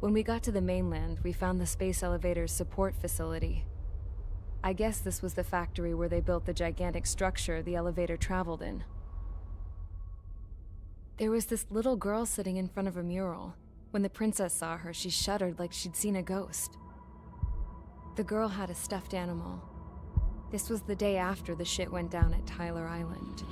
When we got to the mainland, we found the space elevator's support facility. I guess this was the factory where they built the gigantic structure the elevator traveled in. There was this little girl sitting in front of a mural. When the princess saw her, she shuddered like she'd seen a ghost. The girl had a stuffed animal. This was the day after the shit went down at Tyler Island.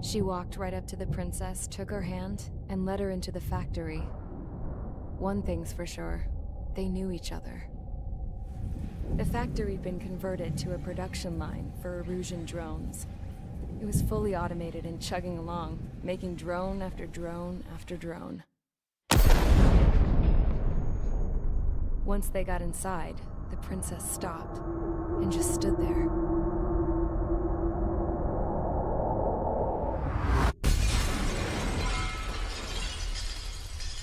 She walked right up to the princess, took her hand, and led her into the factory. One thing's for sure, they knew each other. The factory'd been converted to a production line for Erusian drones. It was fully automated and chugging along, making drone after drone after drone. Once they got inside, the princess stopped and just stood there.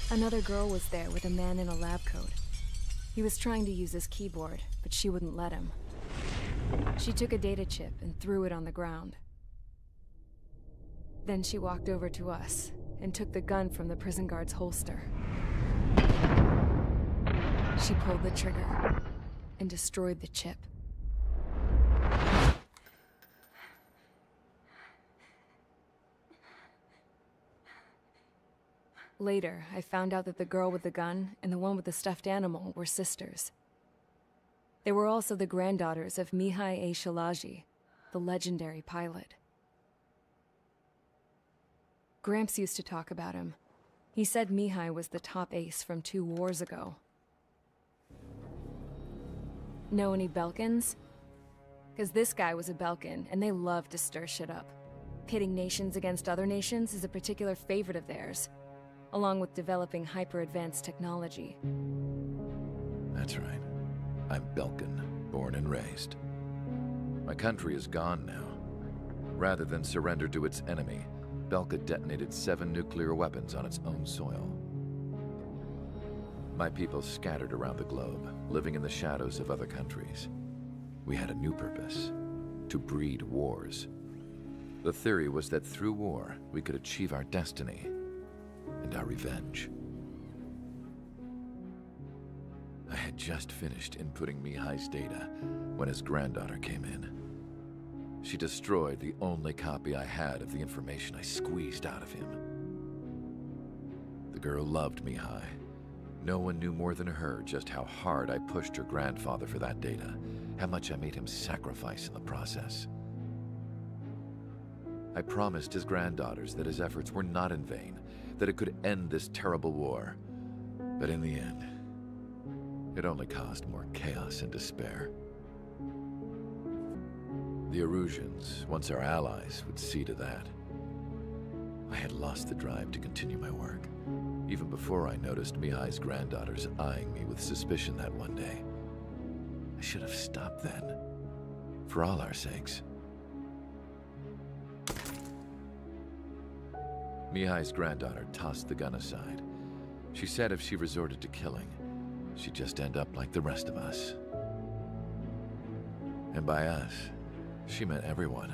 Another girl was there with a man in a lab coat. He was trying to use his keyboard, but she wouldn't let him. She took a data chip and threw it on the ground. Then she walked over to us and took the gun from the prison guard's holster. She pulled the trigger and destroyed the chip. Later, I found out that the girl with the gun and the one with the stuffed animal were sisters. They were also the granddaughters of Mihai A. Shalaji, the legendary pilot. Gramps used to talk about him. He said Mihai was the top ace from 2 wars ago. Know any Belkans? Because this guy was a Belkan, and they love to stir shit up. Pitting nations against other nations is a particular favorite of theirs, along with developing hyper-advanced technology. That's right. I'm Belkan, born and raised. My country is gone now. Rather than surrender to its enemy, Belka detonated 7 nuclear weapons on its own soil. My people scattered around the globe, living in the shadows of other countries. We had a new purpose: to breed wars. The theory was that through war, we could achieve our destiny and our revenge. I had just finished inputting Mihai's data when his granddaughter came in. She destroyed the only copy I had of the information I squeezed out of him. The girl loved Mihai. No one knew more than her just how hard I pushed her grandfather for that data, how much I made him sacrifice in the process. I promised his granddaughters that his efforts were not in vain, that it could end this terrible war. But in the end, it only caused more chaos and despair. The Erusians, once our allies, would see to that. I had lost the drive to continue my work, even before I noticed Mihai's granddaughters eyeing me with suspicion that one day. I should have stopped then, for all our sakes. Mihai's granddaughter tossed the gun aside. She said if she resorted to killing, she'd just end up like the rest of us. And by us, she meant everyone,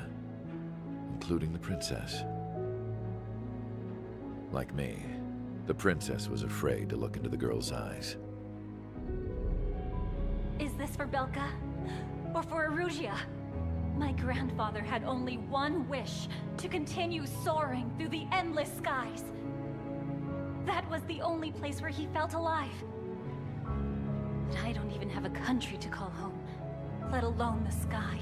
including the princess. Like me, the princess was afraid to look into the girl's eyes. Is this for Belka? Or for Erusea? My grandfather had only one wish: to continue soaring through the endless skies. That was the only place where he felt alive. But I don't even have a country to call home, let alone the sky.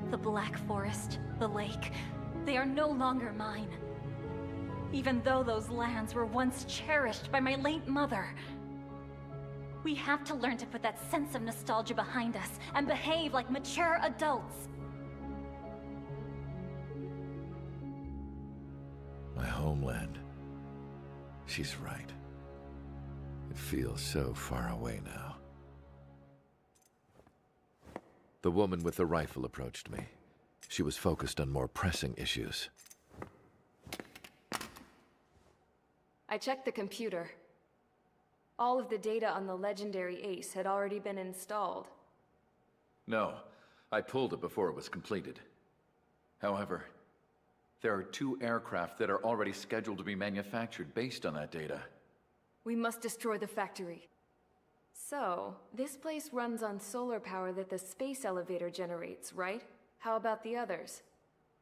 The Black Forest, the lake, they are no longer mine. Even though those lands were once cherished by my late mother. We have to learn to put that sense of nostalgia behind us and behave like mature adults. My homeland. She's right. It feels so far away now. The woman with the rifle approached me. She was focused on more pressing issues. I checked the computer. All of the data on the legendary Ace had already been installed. No, I pulled it before it was completed. However, There are 2 aircraft that are already scheduled to be manufactured based on that data. We must destroy the factory. So, this place runs on solar power that the space elevator generates, right? How about the others?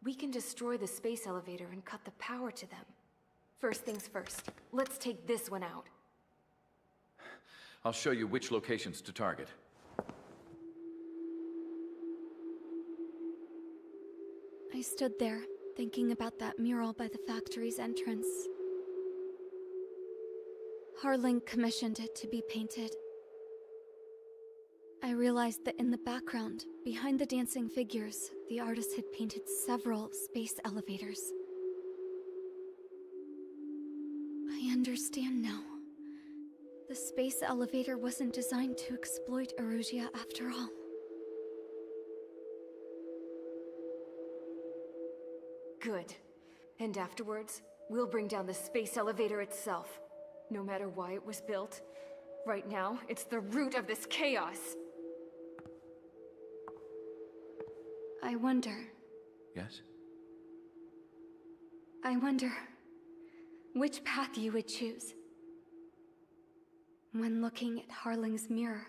We can destroy the space elevator and cut the power to them. First things first, let's take this one out. I'll show you which locations to target. I stood there, thinking about that mural by the factory's entrance. Harling commissioned it to be painted. I realized that in the background, behind the dancing figures, the artist had painted several space elevators. I understand now. The space elevator wasn't designed to exploit Erusia after all. Good. And afterwards, we'll bring down the space elevator itself. No matter why it was built, right now, it's the root of this chaos. I wonder Yes? which path you would choose when looking at Harling's mirror.